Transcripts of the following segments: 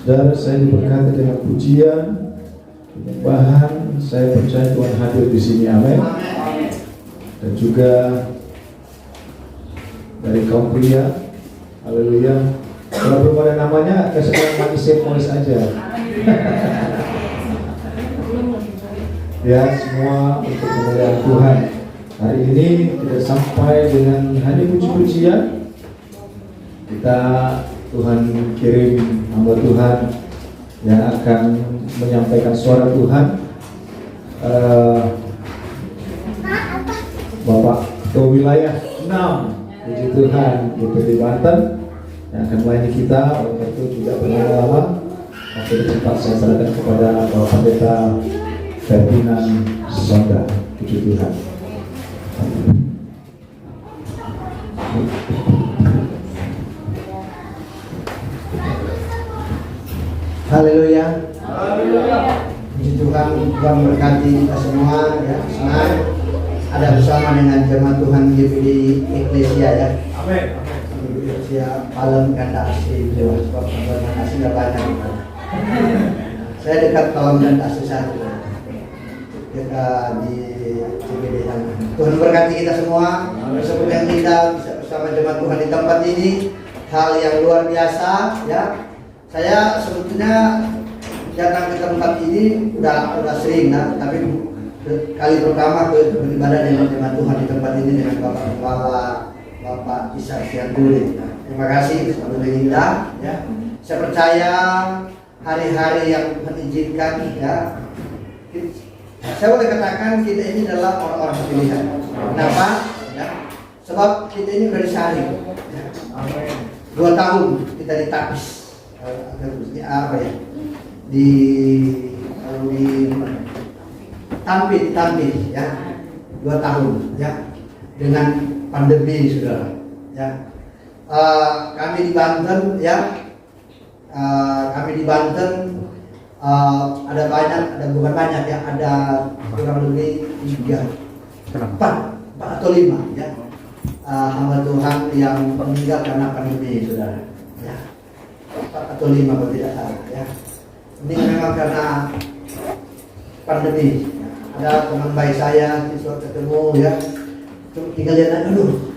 Saudara, saya diberkati dengan pujian, penyembahan. Saya percaya Tuhan hadir di sini, amin. Dan juga dari kaum pria, haleluya. Kalau belum ada namanya, sekarang mati polis aja. Ya, semua untuk kemuliaan Tuhan. Hari ini kita sampai dengan hanya puji-pujian. Kita Tuhan kirim hamba Tuhan yang akan menyampaikan suara Tuhan. Bapak Ketua Wilayah 6, puji Tuhan, di Banten, yang akan melayani kita. Oleh itu tidak berlama-lama, waktu cepat saya serahkan kepada Bapak Pendeta Ferdinand Sonda. Puji Tuhan. Haleluya. Puji Tuhan, Tuhan berkati kita semua ya. Senang ada bersama dengan jemaat Tuhan GPD Eklesia ya. Amin. Eklesia Palem Ganda Asli Jawa. Sebab teman aslinya banyak. Saya dekat Palem Ganda Asli satu. Kita di GPD sana. Tuhan berkati kita semua. Seperti yang kita bisa bersama jemaat Tuhan di tempat ini, hal yang luar biasa ya. Saya sebetulnya datang ke tempat ini udah sering, nah, tapi kali pertama ke beribadah dengan jemaat Tuhan di tempat ini dengan Bapak Kepala Bapak Isa Sianturi. Nah, terima kasih selalu indah ya. Saya percaya hari-hari yang Tuhan izinkan ya. Saya boleh katakan kita ini adalah orang-orang pilihan. Kenapa? Ya. Sebab kita ini udah disaring. Ya. 2 tahun kita ditapis. Apa ya? Tampil ya 2 tahun ya dengan pandemi saudara ya. Kami di Banten ya, ada bukan banyak ya, ada kurang lebih 4 atau 5 ya hamba Tuhan yang meninggal karena pandemi saudara ya. 4 atau 5 kalau tidak salah ya. Ini memang karena pandemi. Ada teman baik saya siswa ketemu ya, tinggal lihat aduh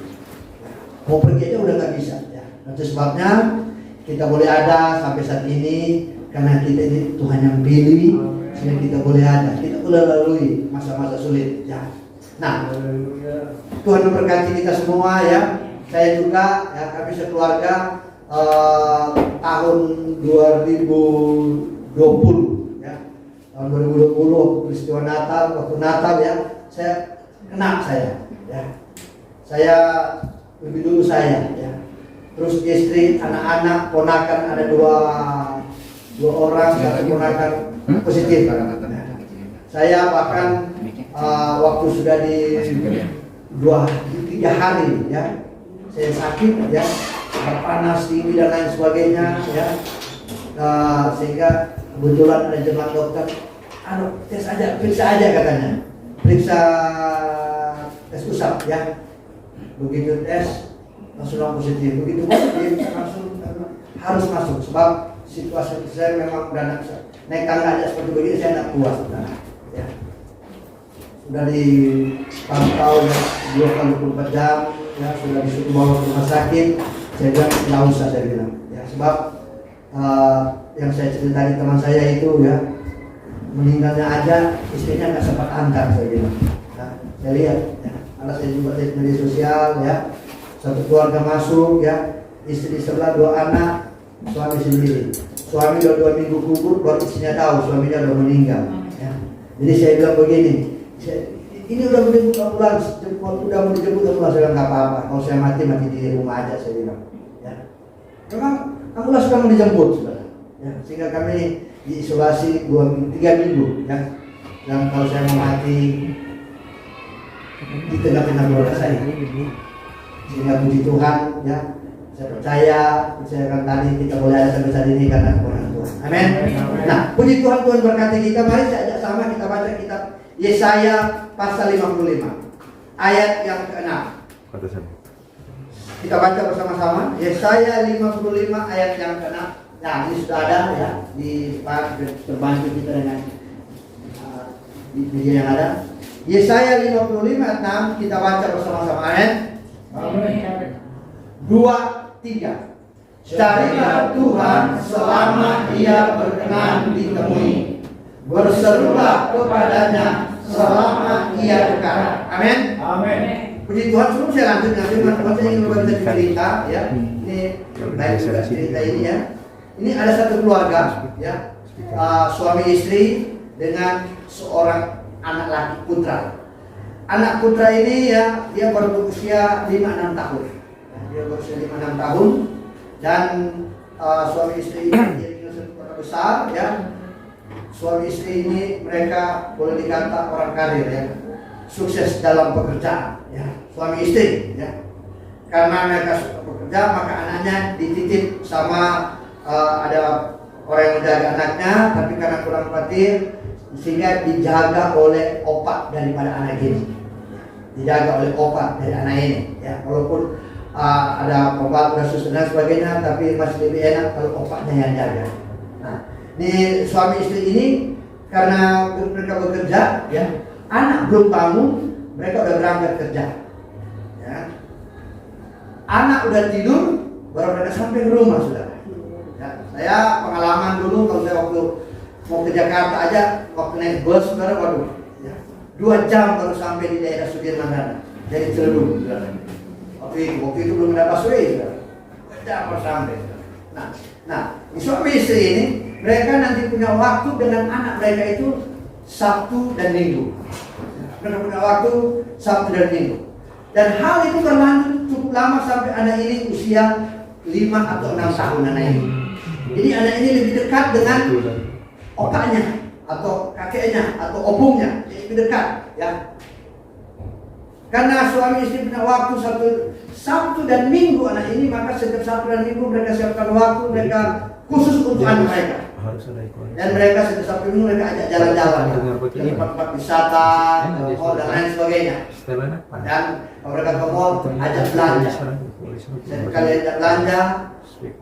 mau pergi aja udah nggak bisa ya. Itu sebabnya kita boleh ada sampai saat ini karena kita ini Tuhan yang pilih sehingga kita boleh ada, kita boleh lalui masa-masa sulit ya. Nah, Tuhan memberkati kita semua ya. Saya juga ya, kami sekeluarga tahun 2020 ya, tahun 2020 peristiwa Natal, waktu Natal ya, saya ya, saya lebih dulu saya ya, terus istri, anak-anak, ponakan ada dua orang, satu ponakan positif. Saya bahkan waktu sudah di 2-3 hari ya, saya sakit ya, panas tinggi dan lain sebagainya ya, sehingga kebetulan ada jemaat dokter, periksa aja katanya, tes usap ya. Begitu tes langsung positif, begitu positif langsung harus masuk sebab situasi saya memang udah naik tangga aja seperti begini saya tidak kuat ya. Sudah dipantau ya 24 jam ya, sudah disuruh bawa ke rumah sakit. Saya bilang nggak usah, saya bilang ya, sebab yang saya cerita di teman saya itu ya, meninggalnya aja istrinya nggak sempat antar, saya bilang ya, saya lihat ya, karena saya juga lihat media sosial ya, satu keluarga masuk ya, istri sebelah 2 anak, suami sendiri, suami udah 2 minggu gugur baru istrinya tahu suaminya udah meninggal ya. Jadi saya bilang begini, ini udah mau dijemput ambulans, udah mau dijemput ambulans, saya bilang nggak apa-apa, kalau saya mati di rumah aja, saya bilang ya. Memang ambulans kan mau dijemput saudara ya, sehingga kami diisolasi 3 minggu ya. Dan kalau saya mau mati di tengah-tengah keluarga saya, sehingga puji Tuhan ya, saya percaya kan tadi kita boleh ada sampai saat ini karena kebenaran Tuhan. Amin. Nah, puji Tuhan, Tuhan berkati kita. Mari saya ajak sama kita baca kitab Yesaya pasal 55 ayat yang ke-6. Kita baca bersama-sama Yesaya 55 ayat yang ke-6. Nah, ini sudah ada ya di depan, terbantu kita dengan di media yang ada. Yesaya 55 ayat 6 kita baca bersama-sama. Amin. 2, 3. Carilah Tuhan selama Ia berkenan ditemui. Berserulah kepadanya selama Ia dekat. Amin. Amin. Puji Tuhan, sebelum saya lanjut dengan firman Tuhan, saya ingin berbagi cerita ya. Ini baik juga cerita ini ya. Ini ada satu keluarga ya, suami istri dengan seorang anak laki putra. Anak putra ini ya, dia baru berusia 5-6 tahun. Dia berusia 5-6 tahun dan suami istri ini dia tinggal satu kota besar ya. Suami istri ini mereka boleh dikata orang karir ya, sukses dalam pekerjaan ya, suami istri ya. Karena mereka suka bekerja, maka anaknya dititip sama ada orang yang menjaga anaknya, tapi karena kurang khawatir sehingga dijaga oleh opak daripada anak ini. Dijaga oleh opak dari anak ini ya. Walaupun ada obat kasus dan sebagainya, tapi masih lebih enak kalau opaknya yang jaga. Nah, ini suami istri ini karena mereka bekerja ya, anak belum bangun, mereka udah berangkat kerja ya. Anak udah tidur, baru mereka sampai ke rumah sudah ya. Saya pengalaman dulu kalau saya waktu mau ke Jakarta aja, waktu naik bus saudara, waduh ya, 2 jam baru sampai di daerah Sudirman dari Ciledug. Waktu itu belum ada busway, 2 jam baru sampai. Nah, suami istri ini mereka nanti punya waktu dengan anak mereka itu Sabtu dan Minggu. Mereka punya waktu Sabtu dan Minggu. Dan hal itu berlanjut cukup lama sampai anak ini usia 5 atau 6 tahun anak ini. Jadi anak ini lebih dekat dengan opaknya atau kakeknya atau opungnya, jadi lebih dekat ya. Karena suami istri punya waktu Sabtu dan Minggu anak ini, maka setiap Sabtu dan Minggu mereka siapkan waktu mereka khusus untuk anak mereka. Dan mereka setiap Sabtu Minggu mereka ajak jalan-jalan ya, ke tempat-tempat wisata, ke mall dan lain sebagainya. Dan kalau mereka ke mall ajak belanja. Setiap kali ajak belanja,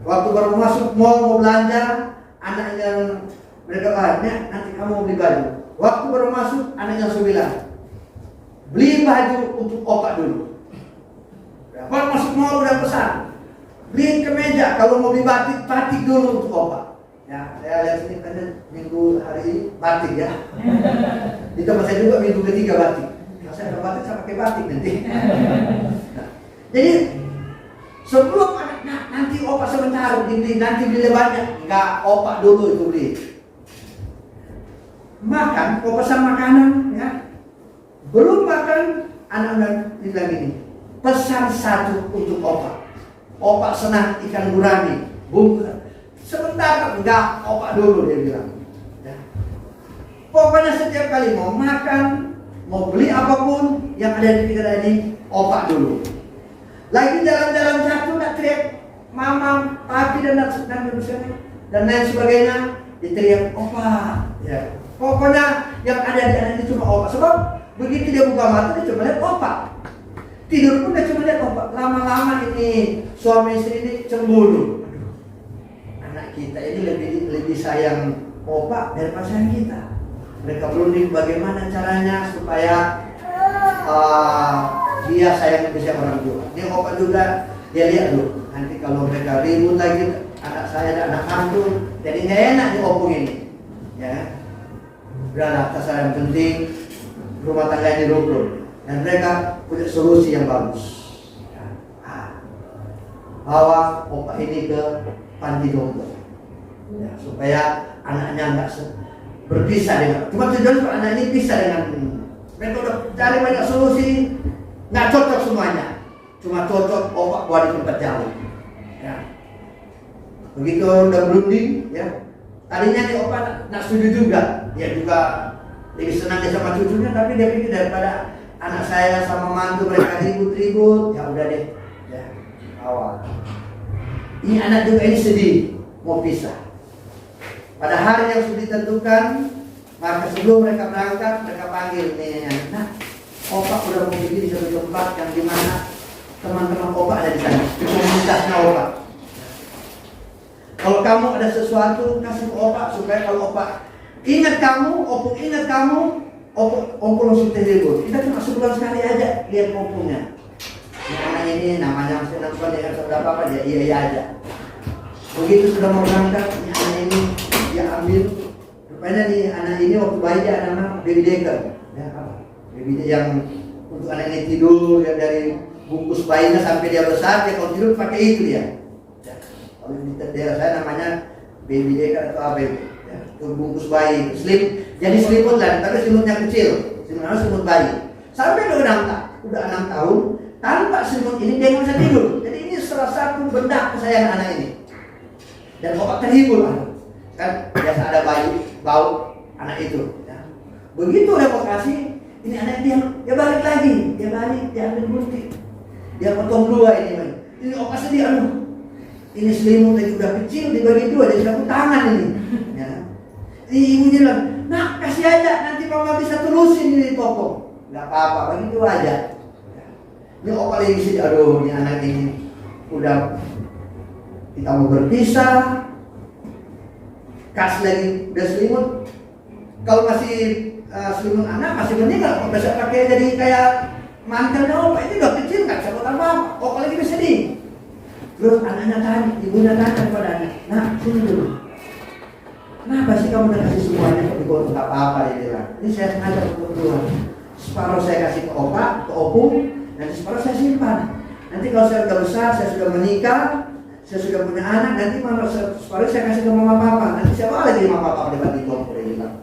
waktu baru masuk mall mau belanja, anak yang mereka bahasnya nanti kamu mau beli baju. Waktu baru masuk, anaknya langsung bilang, beli baju untuk opak dulu. Baru masuk mall udah pesan, beli kemeja, kalau mau beli batik dulu untuk opak. Ya, saya lihat sini ada minggu hari ini batik ya. Di tempat saya juga minggu ketiga batik. Kalau saya ada batik, saya pakai batik nanti. Nah, jadi sebelum nanti opak sebentar dibeli, nanti beli banyak, enggak, opak dulu itu beli. Makan, mau pesan makanan ya. Belum makan, anak-anak bilang ini, pesan 1 untuk opak. Opak senang ikan gurami, bungkus. Sebentar, enggak, opak dulu dia bilang. Ya. Pokoknya setiap kali mau makan, mau beli apapun yang ada di pikiran ini, opak dulu. Lagi jalan-jalan jatuh, nak teriak mama, papi dan lain sebagainya, diteriak opak. Ya. Pokoknya yang ada di anak ini cuma opak. Sebab begitu dia buka mata, dia cuma lihat opak. Tidur pun dia cuma lihat opak. Lama-lama ini suami istri ini cemburu. Aduh, anak kita ini lebih sayang opak daripada sayang kita. Mereka berunding bagaimana caranya supaya dia sayang lebih sayang orang tua. Dia opak juga, dia lihat dulu. Nanti kalau mereka ribut lagi, anak saya dan anak mantu, jadi nggak enak diopung ini. Ya. Udahlah, tak yang penting rumah tangga ini rukun dan mereka punya solusi yang bagus. Bawa opak ini ke panti jompo ya, supaya anaknya nggak berpisah dengan. Cuma tujuan supaya anak ini pisah dengan. Mereka udah cari banyak solusi, nggak cocok semuanya. Cuma cocok opak buat di tempat jauh. Ya. Begitu udah berunding, ya. Tadinya nih opak nak setuju juga, dia juga lebih senang dia sama cucunya, tapi dia pikir daripada anak saya sama mantu mereka ribut-ribut, ya udah deh, ya awal. Ini anak juga ini sedih, mau pisah. Pada hari yang sudah ditentukan, maka sebelum mereka berangkat, mereka panggil nih, nah, opak udah mau pergi di satu tempat yang dimana teman-teman opak ada di sana, komunitasnya opak. Kalau kamu ada sesuatu, kasih ke opa supaya kalau opa ingat kamu, opung ingat kamu, opung langsung terhibur. Kita cuma sebulan sekali aja lihat opungnya. Ini anak ini namanya masih nonton, dia sudah apa-apa, dia iya aja. Begitu sudah mau berangkat, ya anak ini dia ambil. Rupanya nih anak ini waktu bayi dia ada nama baby decker. Ya apa? Baby yang untuk anak ini tidur ya, dari bungkus bayinya sampai dia besar, dia kalau tidur pakai itu dia. Ya. Kalau di daerah saya namanya baby decker atau apa itu? Ya, itu bungkus bayi, jadi selimut lah, tapi selimutnya kecil, selimut bayi. Sampai udah 6 tahun, tanpa selimut ini dia nggak bisa tidur. Jadi ini salah satu benda kesayangan anak ini. Dan opak terhibur kan biasa ada bayi bau anak itu. Ya. Begitu opak kasih, ini anak dia balik lagi, dia ambil gunting, dia potong dua ini opak sedih, aduh. Ini selimut lagi udah kecil dibagi dua, dia sudah tangan ini. Ya. Ibunya bilang, nah kasih aja, nanti mama bisa terusin ini di toko. Nggak apa-apa, begitu aja. Ya. Ini opa lagi sedih, aduh ini anak ini udah kita mau berpisah, kasih lagi udah selimut. Kalau masih selimut anak masih mending kalau bisa pakai jadi kayak mantelnya opa, ini udah kecil nggak bisa buat apa-apa. Opa lagi sedih. Terus anaknya tanya, ibunya tanya kepada anak, nah sini dulu. Kenapa sih kamu udah kasih semuanya kok dibawa untuk apa-apa, dia bilang. Ini saya sengaja untuk keluar. Separuh saya kasih ke opa, ke opung, nanti separuh saya simpan. Nanti kalau saya udah besar, saya sudah menikah, saya sudah punya anak, nanti mama separuh saya kasih ke mama papa. Nanti siapa lagi mama papa depan di toko, dia bilang.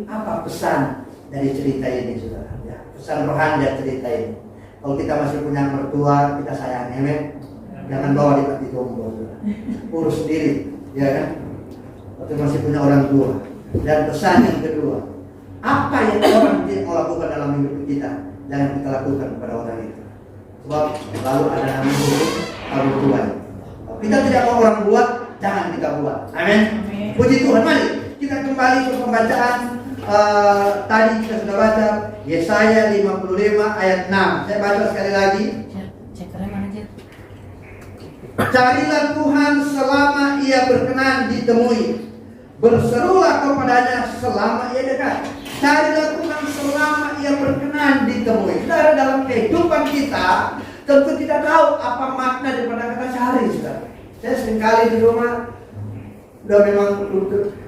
Apa pesan dari cerita ini, saudara? Ya, pesan rohani dari cerita ini. Kalau kita masih punya mertua, kita sayang, amin. Jangan bawa di tombol, urus sendiri, ya kan? Waktu masih punya orang tua. Dan pesan yang kedua, apa yang orang tidak mau lakukan dalam hidup kita, jangan kita lakukan kepada orang itu. Sebab lalu ada nama buruk orang tua. Kita tidak mau orang buat, jangan kita buat. Amin. Puji Tuhan. Mari kita kembali ke pembacaan tadi kita sudah baca Yesaya 55 ayat 6. Saya baca sekali lagi. Carilah Tuhan selama ia berkenan ditemui, berserulah kepadanya selama ia dekat. Carilah Tuhan selama ia berkenan ditemui. Saudara, dalam kehidupan kita tentu kita tahu apa makna daripada kata cari, saudara. Saya seringkali di rumah udah memang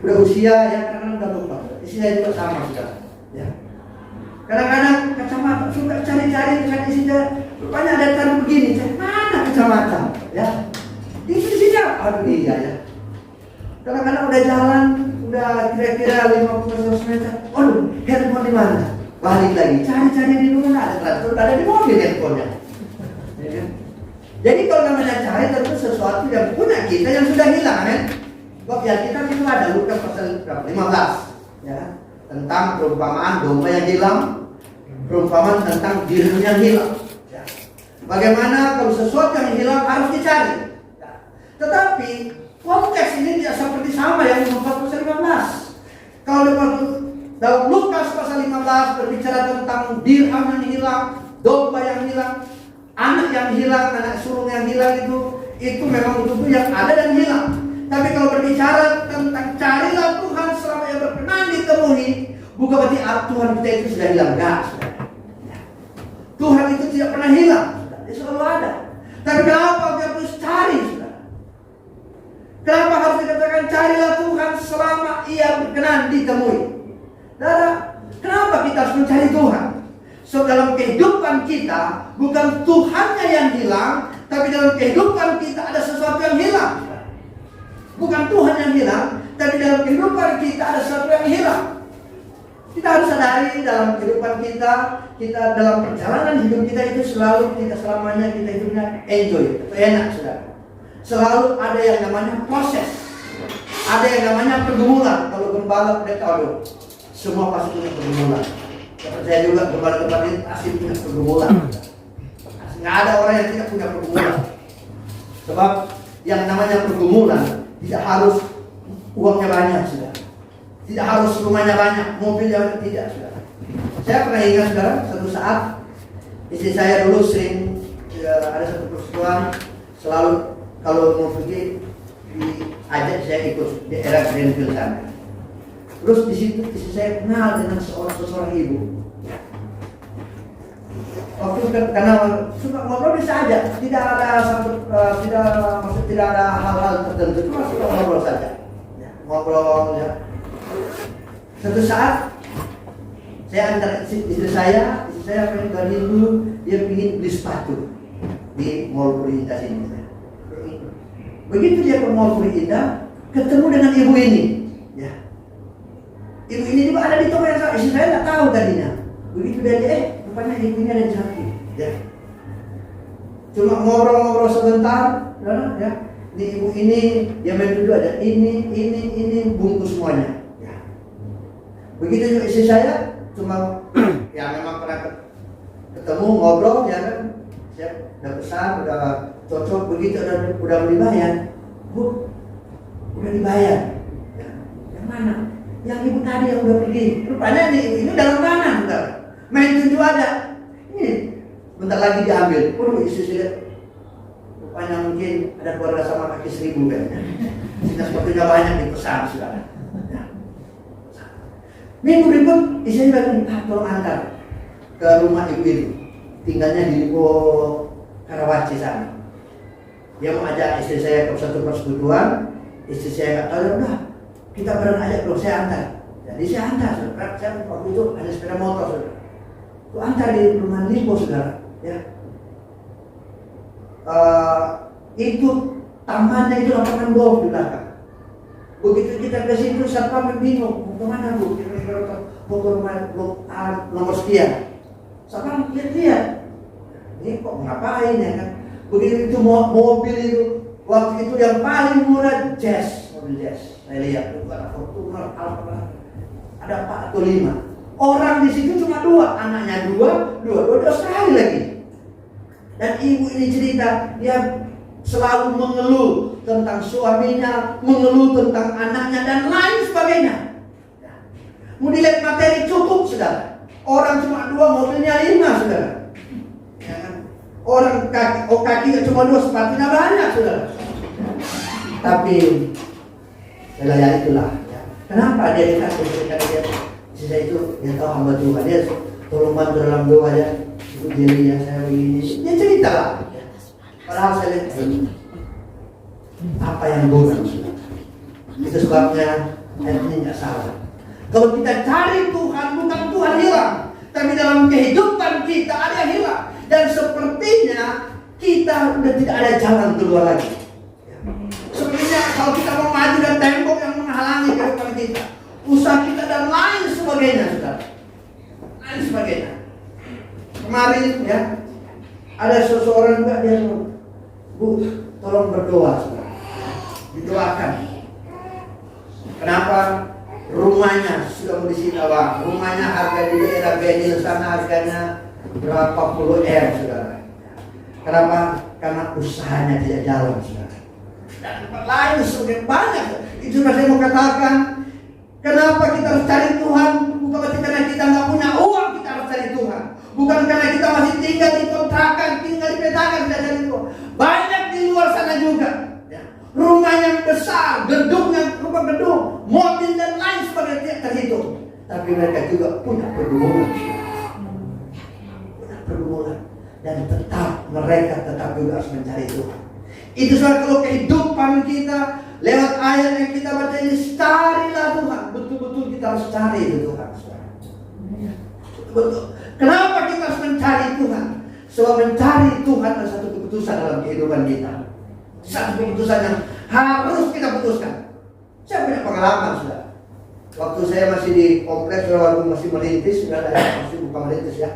udah usia ya, karena udah lupa. Istri saya juga sama, saudara. Ya. Kadang-kadang kacamata suka cari-cari dengan isinya. Rupanya ada cara begini, mana kacamata? Ya, di sini aduh iya ya. Kadang-kadang udah jalan, udah kira-kira 50 meter. Aduh, handphone di mana? Balik lagi, cari-cari di rumah ada di mobil handphonenya. Ya kan? Jadi kalau namanya cari tentu sesuatu yang punya kita yang sudah hilang, kan? Sebab ya kita itu ada Lukas pasal 15, ya, tentang perumpamaan domba yang hilang, perumpamaan tentang dirinya yang hilang. Ya. Bagaimana kalau sesuatu yang hilang harus dicari. Ya. Tetapi konteks ini tidak seperti sama yang Lukas pasal 15. Kalau dalam Lukas pasal 15 berbicara tentang dirham yang hilang, domba yang hilang, anak yang hilang, anak sulung yang hilang itu memang betul yang ada dan hilang. Tapi kalau berbicara tentang carilah Tuhan selama ia berkenan ditemui, bukan berarti Tuhan kita itu sudah hilang, enggak. Tuhan itu tidak pernah hilang, dia selalu ada. Tapi kenapa kita harus cari, saudara? Kenapa harus dikatakan carilah Tuhan selama ia berkenan ditemui? Saudara, kenapa kita harus mencari Tuhan? So dalam kehidupan kita bukan Tuhannya yang hilang, tapi dalam kehidupan kita ada sesuatu yang hilang. Bukan Tuhan yang hilang, tapi dalam kehidupan kita ada sesuatu yang hilang. Kita harus sadari dalam kehidupan kita dalam perjalanan hidup kita itu selalu tidak selamanya kita hidupnya enjoy, enak, saudara. Selalu ada yang namanya proses, ada yang namanya pergumulan. Kalau gembala udah tahu, semua pasti punya pergumulan. Saya juga gembala-gembala ini pasti punya pergumulan. Nggak ada orang yang tidak punya pergumulan. Sebab yang namanya pergumulan tidak harus uangnya banyak, saudara. Tidak harus rumahnya banyak, mobilnya tidak, saudara. Saya pernah ingat, saudara, satu saat istri saya dulu sering ada satu persetujuan selalu kalau mau pergi di ajak saya ikut di era Greenfield sana. Terus di situ istri saya kenal dengan seorang ibu. Waktu itu karena suka ngobrol bisa aja, tidak ada hal-hal tertentu, cuma suka ngobrol saja. Ya, ngobrol ya. Suatu saat saya antar istri saya pengen dari dulu dia ingin beli sepatu di Mall Puri Indah sini. Begitu dia ke Mall Puri Indah, ketemu dengan ibu ini. Ya. Ibu ini juga ada di toko yang sama. Istri saya nggak tahu tadinya. Begitu dia rupanya ibunya ada di samping. Ya. Cuma ngobrol-ngobrol sebentar, ya. Di ibu ini dia menuju ada ini bungkus semuanya. Ya. Begitu juga istri saya cuma ya memang pernah ketemu ngobrol ya kan. Saya udah pesan, udah cocok begitu udah dibayar. Bu, udah dibayar. Ya. Yang mana? Yang ibu tadi yang udah pergi. Rupanya ini dalam kanan, bentar. Main tunjuk ada. Ini bentar lagi diambil. Waduh, istri saya rupanya mungkin ada keluarga sama kaki 1000 kayaknya. Kita sepatunya banyak dipesan sudah. Ya. Minggu berikut istri saya bilang, tolong antar ke rumah ibu itu. Tinggalnya di Lipo Karawaci sana. Dia mau ajak istri saya ke satu persekutuan. Istri saya nggak tahu, udah kita bareng aja kalau saya antar. Jadi saya antar, saya waktu itu ada sepeda motor, saudara. Itu antar di rumah Lipo, saudara. Ya. Itu tamannya itu lapangan golf di belakang. Begitu kita ke situ, satpam bingung, mau kemana bu? Kira-kira mau ke rumah nomor sekian. Satpam lihat. Ini kok ngapain ya kan? Begitu itu mobil itu, waktu itu yang paling murah mobil Jazz. Saya lihat itu ada Fortuner, Alfa, ada 4 atau 5. Orang di situ cuma 2, anaknya dua sekali lagi. Dan ibu ini cerita, dia selalu mengeluh tentang suaminya, mengeluh tentang anaknya dan lain sebagainya. Mau dilihat materi cukup, saudara. Orang cuma 2, mobilnya 5, saudara. Ya kan? Orang kakinya cuma 2, sepatunya banyak, saudara. Tapi ya itulah. Ya. Kenapa dia dikasih dia? Sisa itu dia tahu hamba Tuhan, dia tolong bantu dalam doa ya. Ikut diri ya saya begini. Dia cerita lah. Ya. Padahal saya lihat apa yang kurang. Itu sebabnya ini tidak salah. Kalau kita cari Tuhan, bukan Tuhan hilang, tapi dalam kehidupan kita ada yang hilang. Dan sepertinya kita sudah tidak ada jalan keluar lagi. Sebenarnya kalau kita mau maju dan tembok yang menghalangi kehidupan kita, usaha kita dan lain sebagainya, saudara. Lain sebagainya. Kemarin ya, ada seseorang juga dia bu, tolong berdoa, saudara. Didoakan. Kenapa? Rumahnya sudah mau disita bang. Rumahnya harga di daerah Benil sana harganya berapa puluh saudara. Kenapa? Karena usahanya tidak jalan, saudara. Dan lain sebagainya banyak. Itu saya mau katakan, kenapa kita harus cari Tuhan? Bukan berarti karena kita nggak punya uang kita harus cari Tuhan. Bukan karena kita masih tinggal di kontrakan, tinggal di petakan kita cari Tuhan. Banyak di luar sana juga. Ya. Rumah yang besar, gedung yang rumah gedung, mobil dan lain sebagainya tidak terhitung. Tapi mereka juga punya pergumulan. Punya pergumulan. Dan mereka tetap juga harus mencari Tuhan. Itu sebab kalau kehidupan kita lewat ayat yang kita baca ini, carilah Tuhan. Betul-betul kita harus cari itu Tuhan. Betul. Kenapa kita harus mencari Tuhan? Sebab mencari Tuhan adalah satu keputusan dalam kehidupan kita. Satu keputusan yang harus kita putuskan. Saya punya pengalaman, sudah. Waktu saya masih di kompleks, waktu masih merintis, sudah masih bukan merintis ya.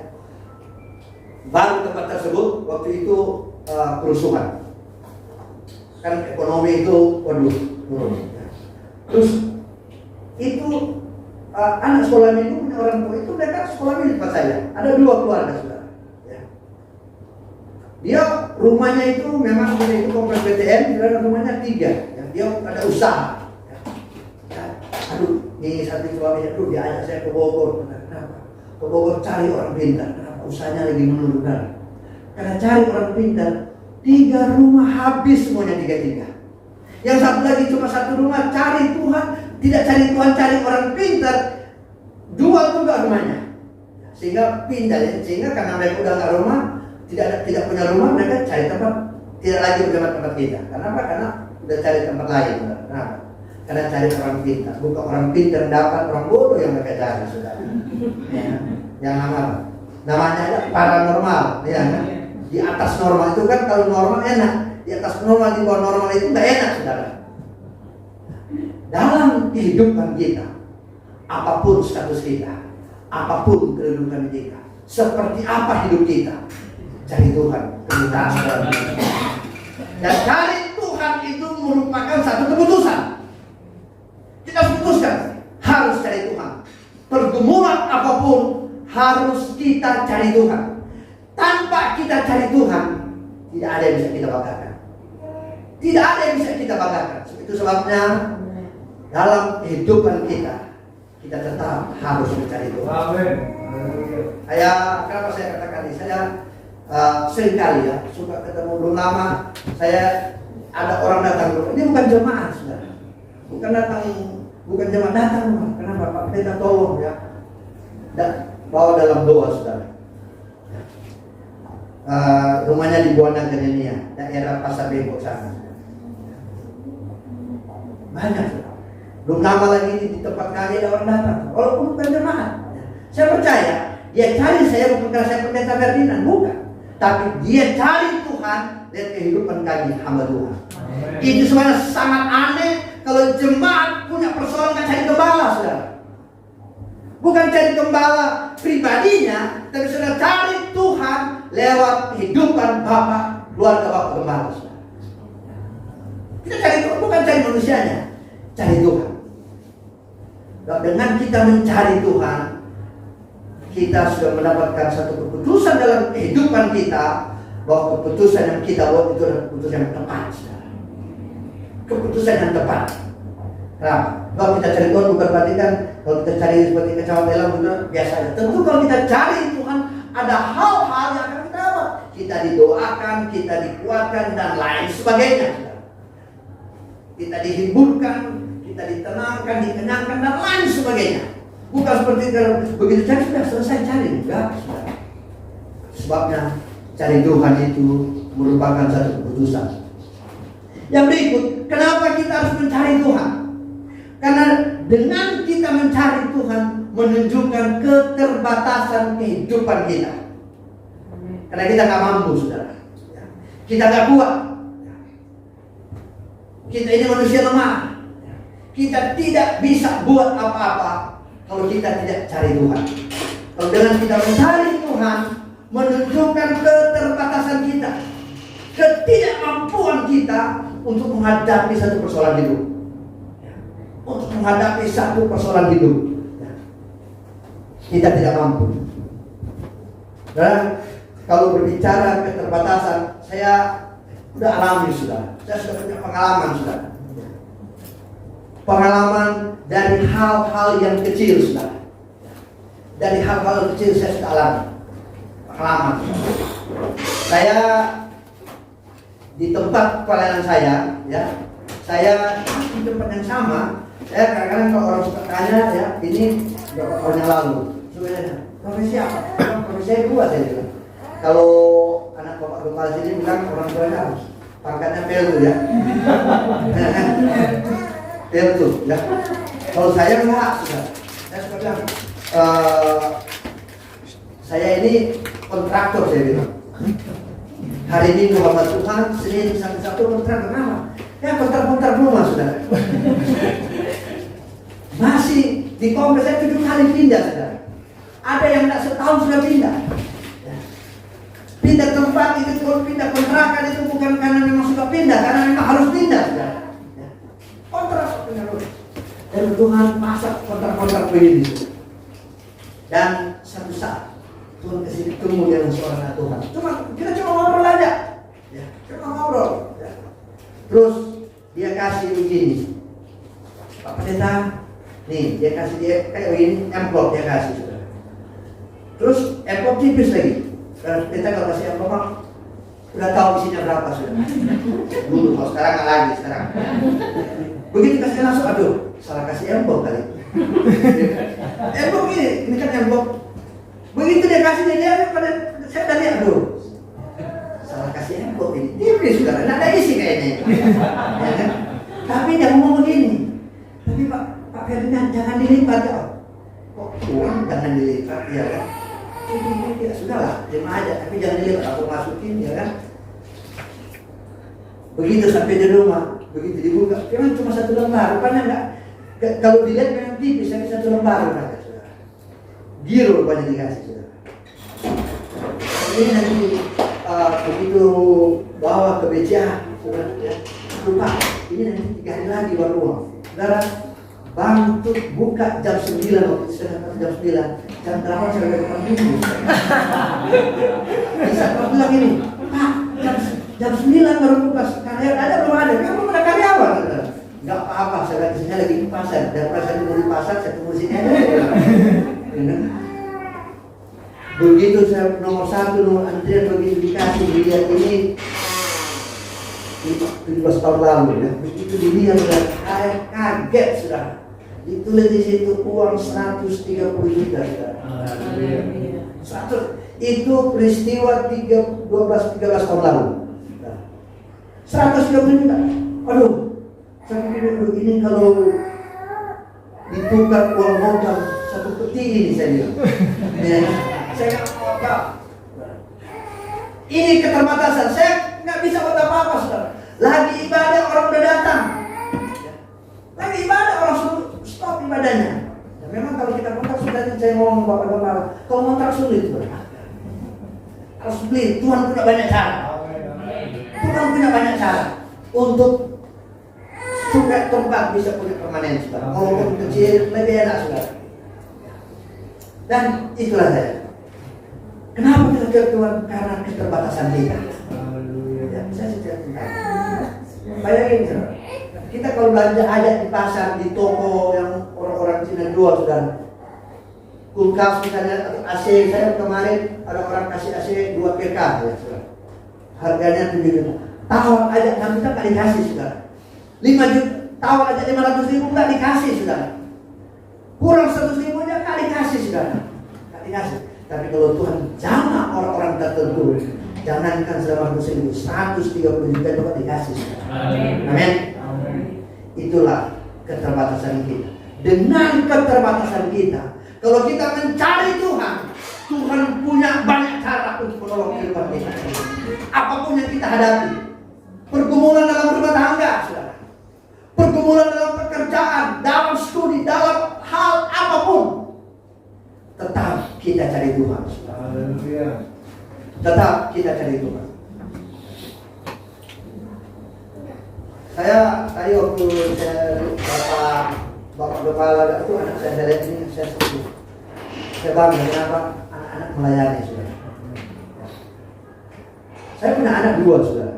Baru tempat tersebut, waktu itu kerusuhan. Kan ekonomi itu waduh turun. Terus itu anak sekolah minggu punya orang tua itu mereka sekolah minggu di tempat saya. Ada 2 keluarga saudara. Ya. Dia rumahnya itu memang punya itu kompleks BTN, dan rumahnya 3. Ya. Dia ada usaha. Ya. Ya. Aduh, ini satu suaminya, aduh dia ajak saya ke Bogor. Kenapa? Ke Bogor cari orang pintar. Kenapa? Usahanya lagi menurun. Karena cari orang pintar. 3 rumah habis semuanya 3. Yang satu lagi cuma satu rumah, cari Tuhan. Tidak cari Tuhan, cari orang pintar. Jual juga rumahnya. Sehingga pindah ya. Sehingga karena mereka udah nggak rumah, tidak punya rumah, mereka cari tempat, tidak lagi berjalan tempat kita. Kenapa? Karena udah cari tempat lain. Kenapa? Karena cari orang pintar. Bukan orang pintar dapat, orang bodoh yang mereka cari, saudara. Ya. Yang namanya ada paranormal, ya kan? Di atas normal itu kan, kalau normal enak, di atas normal, di bawah normal itu nggak enak, saudara. Dalam kehidupan kita, apapun status kita, apapun kedudukan kita, seperti apa hidup kita, cari Tuhan, kemuliaan dalam hidup. Dan cari Tuhan itu merupakan satu keputusan. Kita putuskan harus cari Tuhan. Pergumulan apapun harus kita cari Tuhan. Tanpa kita cari Tuhan, tidak ada yang bisa kita banggakan. Tidak ada yang bisa kita banggakan. Itu sebabnya dalam kehidupan kita tetap harus mencari Tuhan. Amin. Kenapa saya katakan ini? Saya seringkali ya suka ketemu. Belum lama saya ada orang datang. Ini bukan jemaat, saudara. Bukan jemaat datang. Kenapa Pak Pendeta tolong ya? Bawa dalam doa, saudara. Rumahnya di Buana Gerenia, daerah Pasar Bengkok sana. Banyak, saudara. Belum lama lagi di tempat kami ada orang datang. Walaupun bukan jemaat, saya percaya dia cari saya bukan karena saya pendeta Ferdinand, bukan. Tapi dia cari Tuhan dan kehidupan kami hamba Tuhan. Itu sebenarnya sangat aneh kalau jemaat punya persoalan nggak cari gembala, saudara. Bukan cari gembala pribadinya, tapi sudah cari Tuhan lewat kehidupan Bapak, keluarga Bapak gembala, saudara. Kita cari Tuhan, bukan cari manusianya, cari Tuhan. Dan dengan kita mencari Tuhan, kita sudah mendapatkan satu keputusan dalam kehidupan kita, bahwa keputusan yang kita buat itu adalah keputusan yang tepat, saudara. Keputusan yang tepat. Kenapa? Kalau kita cari Tuhan bukan berarti kan kalau kita cari seperti kecamatan Elang benar biasa aja. Tentu kalau kita cari Tuhan ada hal-hal yang akan kita dapat. Kita didoakan, kita dikuatkan dan lain sebagainya. Kita dihiburkan, kita ditenangkan, dikenyangkan dan lain sebagainya. Bukan seperti kalau begitu cari sudah selesai cari, enggak. Sebabnya cari Tuhan itu merupakan satu keputusan. Yang berikut, kenapa kita harus mencari Tuhan? Karena dengan kita mencari Tuhan menunjukkan keterbatasan kehidupan kita. Karena kita nggak mampu, saudara. Kita nggak kuat. Kita ini manusia lemah. Kita tidak bisa buat apa-apa kalau kita tidak cari Tuhan. Kalau dengan kita mencari Tuhan menunjukkan keterbatasan kita, ketidakmampuan kita untuk menghadapi satu persoalan hidup. Untuk menghadapi satu persoalan hidup, kita tidak mampu. Dan kalau berbicara keterbatasan, saya sudah alami, sudah. Saya sudah punya pengalaman, sudah. Pengalaman dari hal-hal yang kecil, sudah. Dari hal-hal kecil saya sudah alami. Pengalaman. Saya di tempat pelayanan saya, ya, saya di tempat yang sama. Saya kadang-kadang kalau orang suka tanya, ya, ini berapa tahun yang lalu. Sebenarnya, profesi apa? Profesi saya buat, saya bilang. Kalau anak bapak gembala sini bilang orang tuanya harus pangkatnya peltu, ya. Peltu, ya. Kalau saya enggak, sudah. Saya suka bilang, saya ini kontraktor, saya bilang. Hari Minggu hamba Tuhan, Senin sampai Sabtu kontraktor, kenapa? Ya kontrak-kontrak rumah, saudara. Masih di kompleks saya 7 kali pindah, saudara. Ada yang tidak setahun sudah pindah. Pindah tempat itu, kalau pindah kontrakan itu bukan karena memang suka pindah, karena memang harus pindah, saudara. Kontrak terus. Dan Tuhan masak kontrak-kontrak begini. Dan satu saat Tuhan kasih ketemu dengan seorang Tuhan. Kita cuma ngobrol aja, ya, cuma ngobrol. Ya. Terus dia kasih begini, Pak Pendeta. Nih, dia kasih dia kayak begini, amplop dia kasih, saudara. Terus amplop tipis lagi. Karena kita kalau kasih amplop Udah tahu isinya berapa sudah. Dulu, kalau sekarang nggak lagi sekarang. Begitu kasih langsung, aduh, salah kasih embok kali. Embok ini kan embok. Begitu dia kasih dia pada saya udah lihat, aduh, salah kasih embok ini. Tipis sudah, nggak ada isi kayaknya. Ya kan? Tapi dia ngomong begini. Tapi Pak Ferdinand jangan dilipat ya. Kok uang jangan dilipat ya kan? Ya sudahlah, terima aja. Tapi jangan dilipat, aku masukin ya kan. Begitu sampai di rumah, begitu dibuka, memang cuma satu lembar. Rupanya enggak, kalau dilihat memang tipis, tapi satu lembar rupanya sudah. Giro rupanya dikasih sudah. Ini nanti begitu bawa ke BCA, sudah ya. Lupa, ini nanti 3 hari lagi baru uang. Saudara, bantu buka jam 9 waktu istirahat jam 9. Jam 8 saya udah depan pintu. Bisa aku bilang ini, Pak, jam 9 baru buka. Karyawan ada belum ada? Kan belum ada karyawan. Enggak apa-apa, saya di sini lagi di pasar. Daripada saya tunggu di pasar, saya tunggu di sini aja. Begitu saya nomor 1, nomor antrian begitu dikasih dilihat ini 17 tahun lalu ya. Begitu dilihat sudah, saya kaget sudah. Ditulis di situ uang 130 juta. 100 itu peristiwa 13 tahun lalu. 130 juta. Aduh, saya pikir ini kalau ditukar uang modal 1 peti ini saya bilang. Ya, saya nggak mau apa. Ini keterbatasan. Saya nggak bisa buat apa-apa, saudara. Lagi ibadah orang udah datang. Lagi ibadah orang stop ibadahnya. Ya, memang kalau kita kontrak sudah saya ngomong bapak-bapak, kalau kontrak sulit, saudara. Harus beli. Tuhan punya banyak cara. Tuhan punya banyak cara untuk supaya tempat bisa punya permanen, saudara. Walaupun kecil lebih enak, saudara. Dan itulah saya. Kenapa kita ke Tuhan? Karena keterbatasan kita. Ya, saya cerita. Bayangin, saudara. Kita kalau belanja aja di pasar, di toko yang orang-orang Cina jual, saudara. Kulkas misalnya atau AC, saya kemarin ada orang kasih AC 2 PK ya, saudara. Harganya 7 juta. Tawar aja 6 juta nggak dikasih, saudara. 5 juta, tawar aja 500 ribu nggak dikasih, saudara. Kurang 100 ribu aja nggak dikasih, saudara. Nggak dikasih. Tapi kalau Tuhan jamah orang-orang tertentu, jangankan selama 130 juta juga dikasih, saudara. Amin. Itulah keterbatasan kita. Dengan keterbatasan kita, kalau kita mencari Tuhan, Tuhan punya banyak cara untuk menolong kehidupan kita. Apapun yang kita hadapi, pergumulan dalam rumah tangga, saudara, pergumulan dalam pekerjaan, dalam studi, dalam hal apapun, tetap kita cari Tuhan. Tetap kita cari Tuhan. Saya tadi waktu saya bapak kepala itu anak saya lihat ini saya setuju. Saya bangga kenapa anak-anak melayani, saudara. Saya punya anak 2, saudara.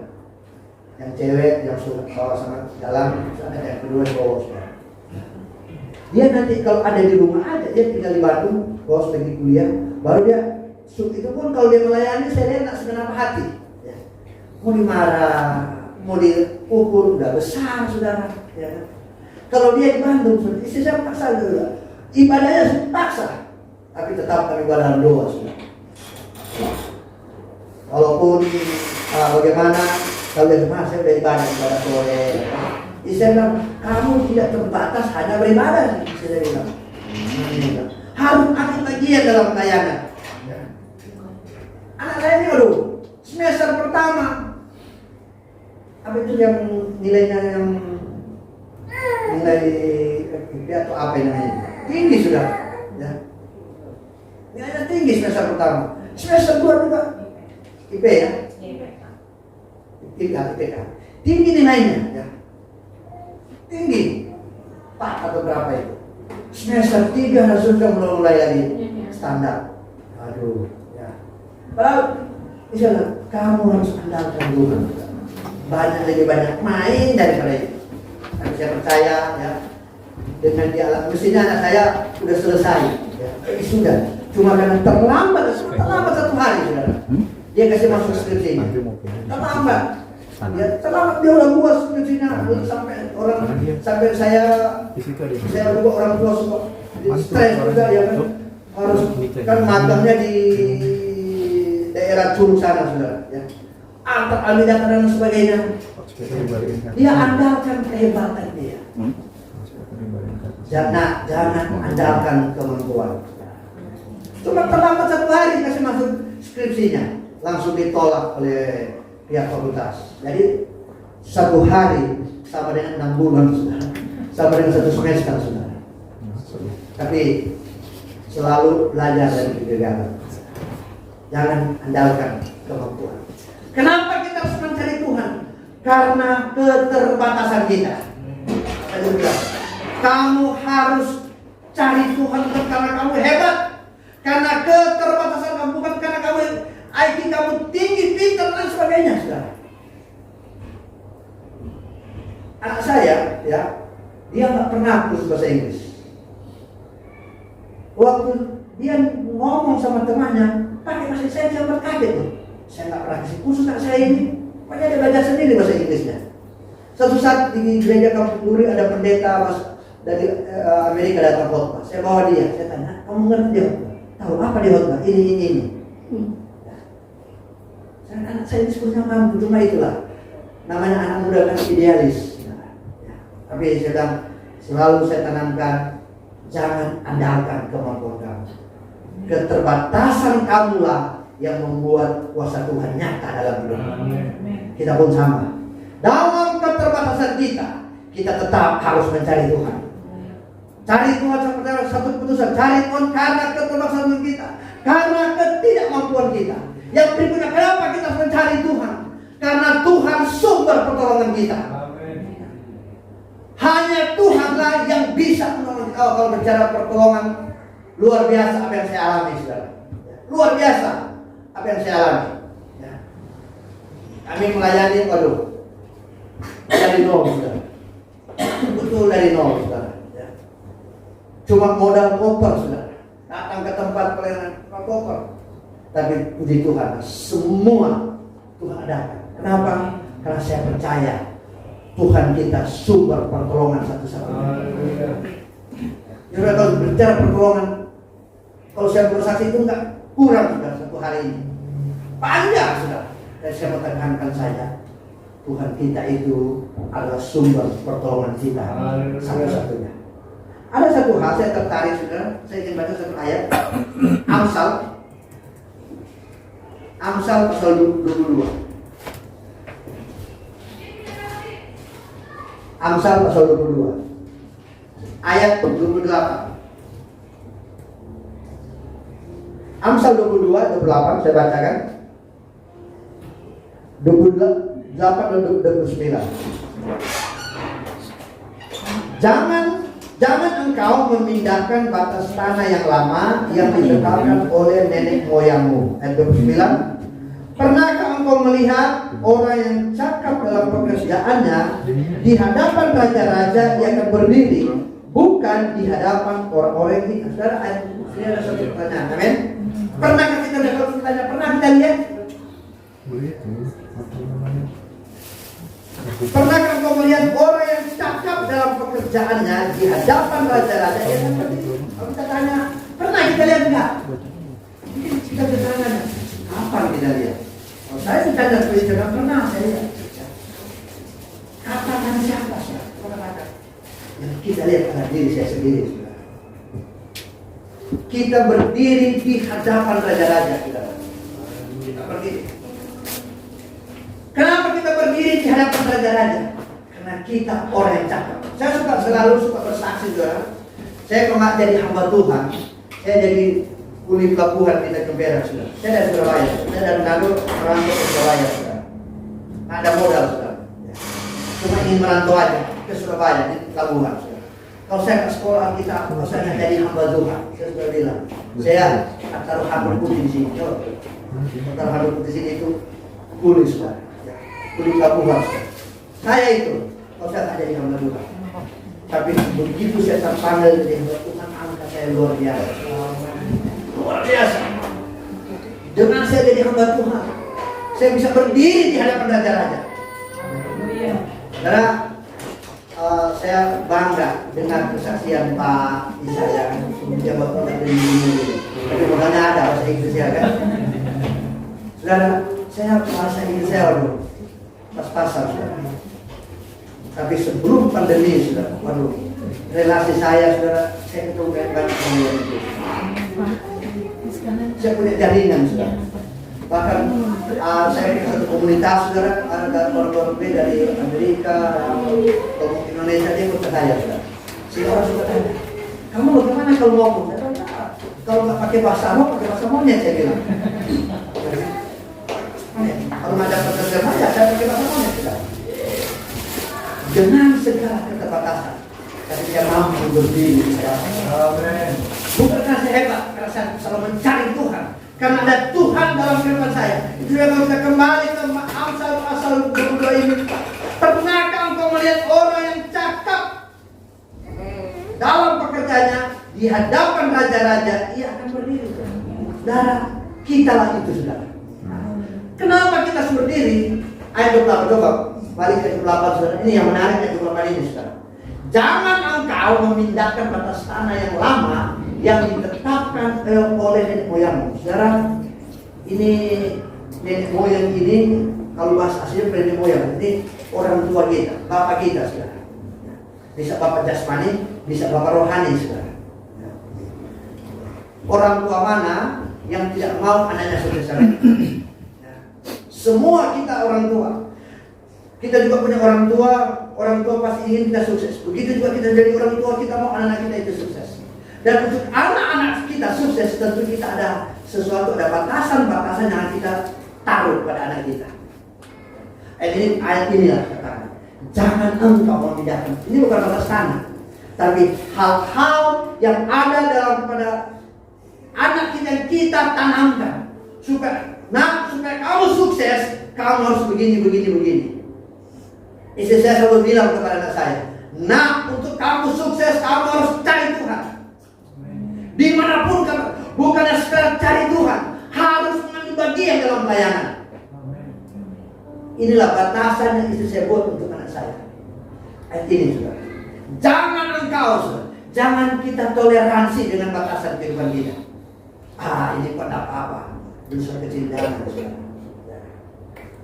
Yang cewek yang suka bawa sama jalan, anak yang kedua cowok, saudara. Dia nanti kalau ada di rumah aja, dia tinggal di Bandung, bos pergi kuliah, baru dia itu pun kalau dia melayani saya lihat tak segenap hati. Ya. Mau dimarah, mau dipukul, udah besar, saudara. Ya kan? Kalau dia di Bandung, istri saya paksa juga. Ibadahnya paksa, tapi tetap kami dalam doa, saudara. Walaupun bagaimana, kalau dia kemana saya udah ibadah sore. Istri saya bilang, kamu tidak terbatas hanya beribadah. Istri saya bilang, harus ambil bagian dalam pelayanan. Anak saya ini, aduh, semester pertama, apa itu yang nilainya yang nilai FKP atau apa namanya tinggi sudah, ya. Nilainya tinggi semester pertama, semester 2 juga IP ya, IPK tinggi nilainya, ya. Tinggi 4 atau berapa itu. Semester 3 harus sudah mulai lagi standar. Aduh, ya. Padahal misalnya kamu harus andalkan Tuhan. Lebih banyak main daripada itu. Tapi saya percaya ya, dengan dialog mestinya anak saya sudah selesai ya. Sudah, cuma karena terlambat 1 hari, saudara. Dia kasih masuk skripsinya. Terlambat. Ya, terlambat dia udah buat skripsinya. Sampai saya juga orang tua suka stres juga ya kan. Harus kan magangnya di daerah Curug sana saudara. Ya. Antar almidata dan sebagainya. Dia andalkan kehebatan dia. Jangan andalkan kemampuan. Cuma terlambat 1 hari kasih masuk skripsinya, langsung ditolak oleh pihak fakultas. Jadi 1 hari sama dengan 6 bulan saudara, sama dengan 1 semester saudara. Tapi selalu belajar dari kegagalan. Jangan andalkan kemampuan. Kenapa kita harus mencari Tuhan? Karena keterbatasan kita. Saya bilang, kamu harus cari Tuhan bukan karena kamu hebat, karena keterbatasan kamu, bukan karena kamu IQ kamu tinggi, pintar dan sebagainya. Saudara. Anak saya, ya, dia nggak pernah kursus bahasa Inggris. Waktu dia ngomong sama temannya pakai bahasa Inggris, saya sempat kaget tuh. Saya nggak pernah kasih kursus anak saya ini. Pokoknya dia belajar sendiri bahasa Inggrisnya. Suatu saat di gereja Kampung Duri ada pendeta dari Amerika datang khotbah. Saya bawa dia, saya tanya, kamu ngerti dia? Tahu apa dia khotbah? Ini. Anak saya disebutnya mampu, cuma itulah. Namanya anak muda kan idealis. Tapi saya bilang, selalu saya tanamkan, jangan andalkan kemampuan kamu. Keterbatasan kamulah yang membuat kuasa Tuhan nyata dalam hidup. Kita pun sama. Dalam keterbatasan kita tetap harus mencari Tuhan. Cari Tuhan seperti satu keputusan. Cari Tuhan karena keterbatasan kita, karena ketidakmampuan kita. Yang berikutnya, kenapa kita harus mencari Tuhan? Karena Tuhan sumber pertolongan kita. Hanya Tuhanlah yang bisa menolong kita. Kalau bicara pertolongan, luar biasa apa yang saya alami, saudara. Luar biasa apa yang saya alami. Ya. Kami melayani, dari nol, saudara. Betul dari nol, saudara. Ya. Cuma modal koper, saudara. Datang ke tempat pelayanan koper. Tapi puji Tuhan, semua Tuhan adakan. Kenapa? Karena saya percaya Tuhan kita sumber pertolongan satu-satunya. Jadi kalau bicara pertolongan, kalau saya bersaksi itu enggak kurang sudah 1 hari ini. Panjang sudah. Dan saya menekankan saja, Tuhan kita itu adalah sumber pertolongan kita satu-satunya. Ada satu hal saya tertarik, saudara. Saya ingin baca satu ayat. Amsal pasal 22. Amsal pasal 22. Ayat 28. Amsal 22, 28 saya bacakan. 28 dan 29. Jangan engkau memindahkan batas tanah yang lama yang ditekalkan oleh nenek moyangmu. Ayat 29. Pernahkah engkau melihat orang yang cakap dalam pekerjaannya di hadapan raja-raja yang akan berdiri, bukan di hadapan orang-orang yang hina? Saudara, ini ada satu pertanyaan. Amin. Pernahkah kita lihat? Pernah kita lihat? Pernahkah engkau melihat orang yang cakap dalam pekerjaannya di hadapan raja-raja yang akan berdiri? Kalau kita tanya, pernah kita lihat enggak? Kita bertanya, apa kita lihat? Kalau saya bercanda seperti itu, pernah saya lihat. Katakan siapa sih? Yang kita lihat adalah diri saya sendiri. Kita berdiri di hadapan raja-raja kita berdiri. Kenapa kita berdiri di hadapan raja-raja? Karena kita orang yang cakap. Saya selalu suka bersaksi, saudara. Saya kalau nggak jadi hamba Tuhan, saya jadi kuli pelabuhan di Tanjung Perak, saudara. Saya dari Surabaya. Saya dari Manado merantau ke Surabaya, saudara. Nggak ada modal, saudara. Cuma ingin merantau aja ke Surabaya di pelabuhan, saudara. Kalau saya ke sekolah kita, kalau saya nggak jadi hamba Tuhan, saya sudah bilang, saya taruh habis putih di sini. Taruh habis putih di sini itu kuli, saudara. Kuli pelabuhan, saudara. Saya itu, kalau saya nggak jadi hamba Tuhan. Tapi begitu saya terpanggil jadi hamba Tuhan, angkat saya luar biasa. Luar biasa. Dengan saya jadi hamba Tuhan, saya bisa berdiri di hadapan raja-raja. Karena saya bangga dengan kesaksian Pak Isaya. Dia bapak dari ini. Tapi makanya ada bahasa Inggrisnya kan. Saudara, saya bahasa Inggris saya waduh pas-pasan saudara. Tapi sebelum pandemi saudara, waduh relasi saya saudara, saya ketemu banyak orang itu. Saya punya jaringan saudara. Bahkan saya punya satu komunitas saudara, ada orang-orang dari Amerika, Indonesia, dia ikut ke saya saudara. Si orang suka tanya, kamu bagaimana kalau ngomong? Saya bilang, kalau nggak pakai bahasa monyet saya bilang. Kalau ada pekerjaan aja, saya pakai bahasa monyet saudara. Dengan segala keterbatasan, tapi dia mampu berdiri saudara. Amin. Bukan karena saya hebat, karena saya selalu mencari Tuhan. Karena ada Tuhan dalam kehidupan saya. Itu yang kita kembali ke Amsal 22 ini. Pernahkah engkau melihat orang yang cakap dalam pekerjaannya di hadapan raja-raja, ia akan berdiri. Saudara, kitalah itu saudara. Kenapa kita harus berdiri? Ayat 28, coba balik ke 28 saudara. Ini yang menarik ayat 28 ini saudara. Jangan engkau memindahkan batas tanah yang lama yang ditetapkan oleh nenek moyangmu. Saudara, ini nenek moyang ini kalau bahasa aslinya nenek moyang ini orang tua kita, bapak kita saudara. Bisa bapak jasmani, bisa bapak rohani saudara. Orang tua mana yang tidak mau anaknya sukses? Semua kita orang tua. Kita juga punya orang tua pasti ingin kita sukses. Begitu juga kita jadi orang tua, kita mau anak-anak kita itu sukses. Dan untuk anak-anak kita sukses, tentu kita ada sesuatu, ada batasan-batasan yang kita taruh pada anak kita. Ayat ini lah katakan, jangan engkau memindahkan. Ini bukan batas tanah, tapi hal-hal yang ada dalam pada anak kita yang kita tanamkan supaya kamu sukses, kamu harus begini. Istri saya selalu bilang kepada anak saya, nak, untuk kamu sukses kamu harus cari Tuhan. Dimanapun kamu, bukannya sekedar cari Tuhan, harus mengambil bagian dalam pelayanan. Inilah batasan yang istri saya buat untuk anak saya. Ayat ini saudara. Jangan engkau saudara, jangan kita toleransi dengan batasan kehidupan kita. Ini pada apa? Dosa kecil jangan saudara.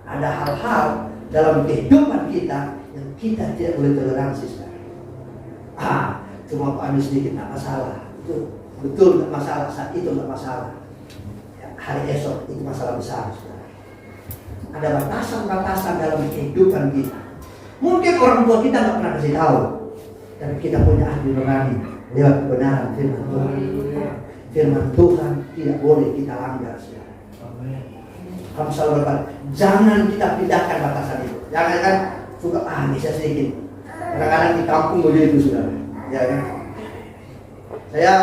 Ada hal-hal dalam kehidupan kita yang kita tidak boleh toleransi saudara. Cuma Pak Anies sedikit tak masalah. Itu betul nggak masalah, saat itu nggak masalah. Ya, hari esok itu masalah besar saudara. Ada batasan-batasan dalam kehidupan kita. Mungkin orang tua kita nggak pernah kasih tahu, tapi kita punya ahli nurani lewat kebenaran firman Tuhan. Firman Tuhan tidak boleh kita langgar saudara. Kamu selalu berkata, jangan kita pindahkan batasan itu. Jangan kan suka bisa sedikit. Kadang-kadang di kampung begitu saudara. Ya kan? Saya,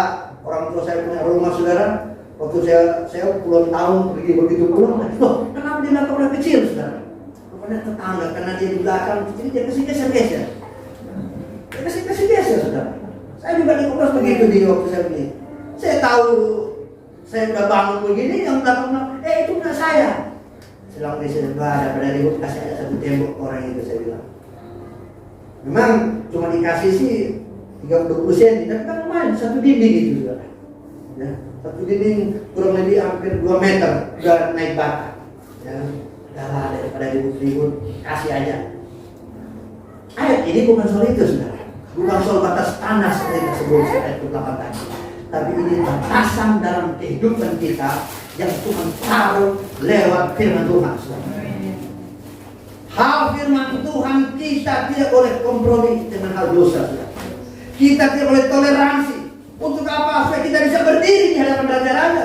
orang tua saya punya rumah saudara. Waktu saya puluhan tahun pergi begitu pulang, loh kenapa dia nggak pernah kecil saudara? Rupanya tetangga, karena dia di belakang, jadi dia kasih geser. Dia kasih geser saudara. Saya juga di Kopras begitu di waktu saya beli. Saya tahu saya udah bangun begini, yang belakang itu nggak saya. Selang di sini ada pada ribut, kasih ada satu tembok orang itu saya bilang. Memang cuma dikasih sih 30 cm, tapi kan lumayan satu dinding gitu saudara. Ya, satu dinding kurang lebih hampir 2 meter udah naik bata. Ya, udahlah daripada ribut-ribut, kasih aja. Ayat ini bukan soal itu saudara, bukan soal batas tanah seperti tersebut ayat 28 tadi. Tapi ini batasan dalam kehidupan kita yang Tuhan taruh lewat firman Tuhan. Hal firman Tuhan kita tidak boleh kompromi dengan hal dosa. Kita tidak boleh toleransi. Untuk apa? Supaya kita bisa berdiri di hadapan raja-raja.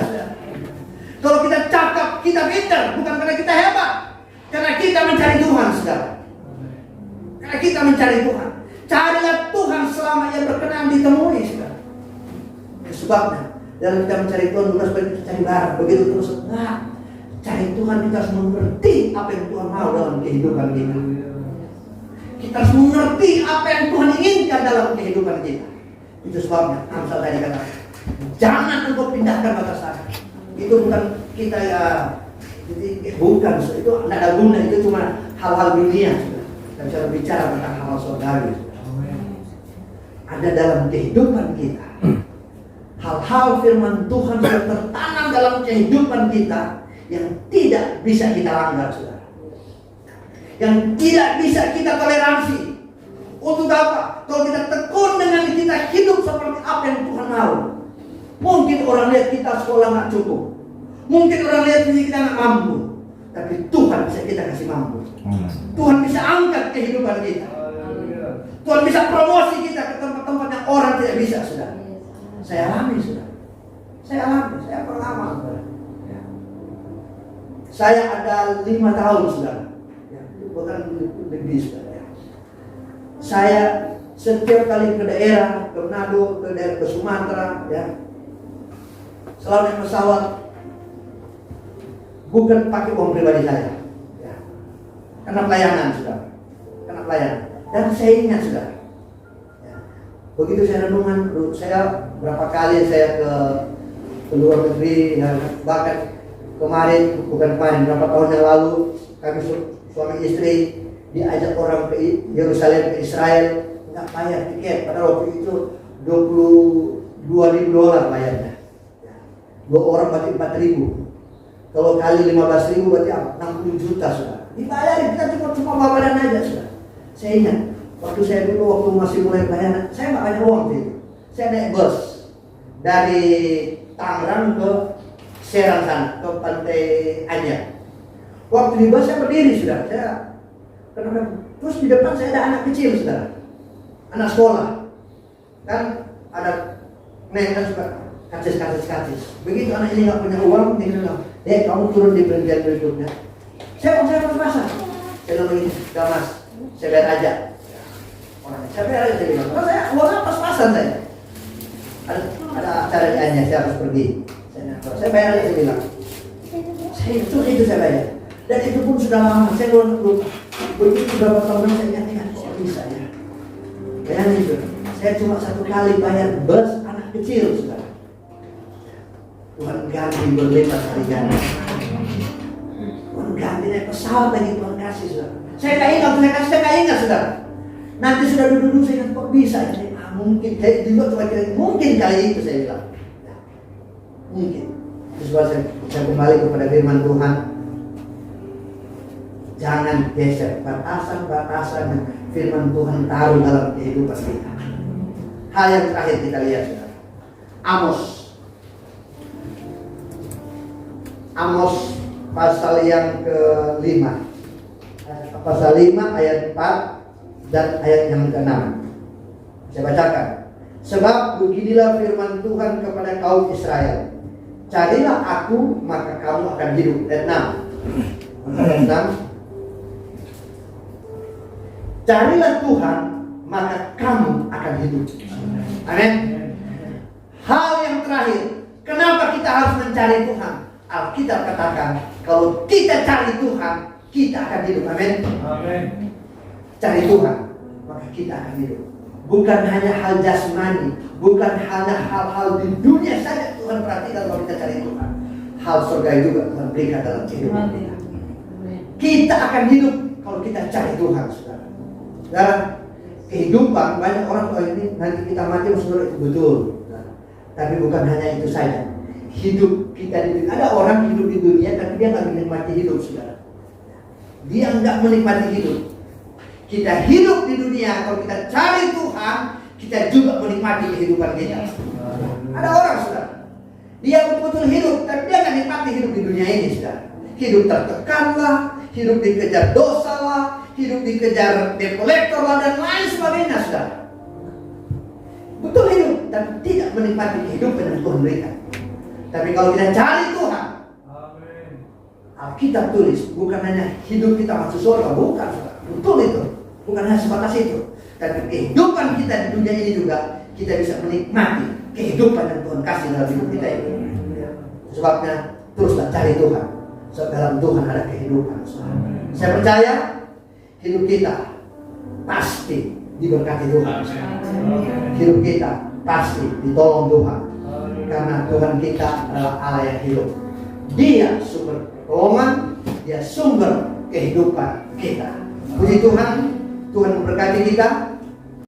Kalau kita cakap, kita pintar, bukan karena kita hebat, karena kita mencari Tuhan, saudara. Karena kita mencari Tuhan. Carilah Tuhan selama Ia berkenan ditemui, saudara. Sebabnya dalam kita mencari Tuhan bukan supaya kita cari barang begitu terus. Nah, cari Tuhan kita harus mengerti apa yang Tuhan mau dalam kehidupan kita. Kita harus mengerti apa yang Tuhan inginkan dalam kehidupan kita. Itu sebabnya Amsal tadi kata, jangan engkau pindahkan batasan. Itu bukan kita ya Jadi bukan, itu tidak ada guna, itu cuma hal-hal dunia. Kita bisa berbicara tentang hal-hal surgawi. Ada dalam kehidupan kita. Hal-hal firman Tuhan sudah tertanam dalam kehidupan kita yang tidak bisa kita langgar, saudara. Yang tidak bisa kita toleransi. Untuk apa? Kalau kita tekun dengan kita hidup seperti apa yang Tuhan mau. Mungkin orang lihat kita sekolah nggak cukup. Mungkin orang lihat kita nggak mampu. Tapi Tuhan bisa kita kasih mampu. Tuhan bisa angkat kehidupan kita. Tuhan bisa promosi kita ke tempat-tempat yang orang tidak bisa, saudara. Saya alami, saudara. Saya alami, saya pengalaman, saudara. Ya. Saya ada 5 tahun, saudara. Ya, bukan lebih, saudara. Ya. Saya setiap kali ke daerah, ke Manado, ke Sumatera, ya, selalu naik pesawat, bukan pakai uang pribadi saya, ya. Karena pelayanan, saudara. Karena pelayanan. Dan saya ingat, saudara, ya, begitu saya renungan, saya berapa kali saya ke luar negeri, ya, bahkan kemarin, bukan kemarin, berapa tahun yang lalu, kami suami istri diajak orang ke Yerusalem, ke Israel, nggak bayar tiket, pada waktu itu $22.000 bayarnya. Ya. 2 orang berarti 4.000. Kalau kali 15.000 berarti apa? 60 juta, saudara. Dibayarin, kita cuma bawa badan aja, saudara. Saya ingat, waktu saya dulu, waktu masih mulai pelayanan, saya nggak banyak uang gitu. Saya naik bus dari Tangerang ke Serang sana, ke Pantai Anyer. Waktu di bus saya berdiri, saudara. Saya terus di depan saya ada anak kecil, saudara. Anak sekolah. Kan ada kan suka kacis. Begitu anak ini nggak punya uang, dia bilang, kamu turun di perjanjian berikutnya. Saya pas-pasan. Saya bilang begini, "Gak mas, saya bayar aja." Saya bayar aja, saya bilang. Kalau saya uangnya pas-pasan saya. Ada acara di Anyer, saya harus pergi. Saya bayar aja, saya bilang. Itu saya bayar. Dan itu pun sudah lama, saya lupa. Begitu beberapa tahun saya ingat, kok bisa ya. Bayangin itu, saya cuma 1 kali bayar bus anak kecil, saudara. Tuhan ganti berlipat kali ganda. Tuhan ganti naik pesawat lagi, Tuhan kasih, saudara. Saya nggak ingat, saudara. Nanti sudah duduk saya ingat, kok bisa ya? Mungkin, saya juga cuma kira mungkin kali itu saya bilang. Ya, mungkin. Terus saya kembali kepada firman Tuhan. Jangan geser batasan-batasan yang firman Tuhan taruh dalam kehidupan kita. Hal yang terakhir kita lihat, saudara. Amos pasal yang ke-5. Pasal 5 ayat 4 dan ayat yang ke-6. Saya bacakan. Sebab beginilah firman Tuhan kepada kaum Israel. Carilah aku, maka kamu akan hidup. Ayat 6. Carilah Tuhan, maka kamu akan hidup. Amin. Hal yang terakhir, kenapa kita harus mencari Tuhan? Alkitab katakan, kalau kita cari Tuhan, kita akan hidup. Amin. Cari Tuhan, maka kita akan hidup. Bukan hanya hal jasmani, bukan hanya hal-hal di dunia saja Tuhan perhatikan kalau kita cari Tuhan. Hal surga juga Tuhan berikan dalam kehidupan kita. Kita akan hidup kalau kita cari Tuhan, saudara. Dalam kehidupan banyak orang tua ini nanti kita mati, saudara, itu betul. Tapi bukan hanya itu saja. Hidup kita di dunia, ada orang hidup di dunia tapi dia nggak menikmati hidup, saudara. Dia nggak menikmati hidup. Kita hidup di dunia, kalau kita cari Tuhan, kita juga menikmati kehidupan kita. Ada orang, saudara, dia betul-betul hidup, tapi dia nggak nikmati hidup di dunia ini, saudara. Hidup tertekan lah, hidup dikejar dosa lah, hidup dikejar debt collector lah, dan lain sebagainya, saudara. Betul hidup, tapi tidak menikmati kehidupan yang Tuhan berikan. Tapi kalau kita cari Tuhan, Alkitab tulis, bukan hanya hidup kita masuk surga, bukan, saudara. Betul itu, bukan hanya sebatas itu. Tapi kehidupan kita di dunia ini juga kita bisa menikmati kehidupan yang Tuhan kasih dalam hidup kita ini. Sebabnya teruslah cari Tuhan. Sebab dalam Tuhan ada kehidupan. Saya percaya hidup kita pasti diberkati Tuhan. Hidup kita pasti ditolong Tuhan. Karena Tuhan kita adalah Allah yang hidup. Dia sumber terowongan, dia sumber kehidupan kita. Puji Tuhan, Tuhan memberkati kita.